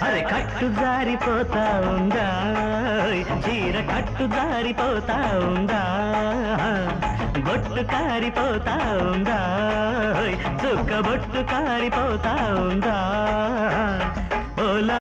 అరే కట్టు జారిపోతా ఉందా చీర కట్టు జారిపోతా ఉందా బొట్టు కారిపోతా ఉందా చుక్క బొట్టు కారిపోతా ఉందా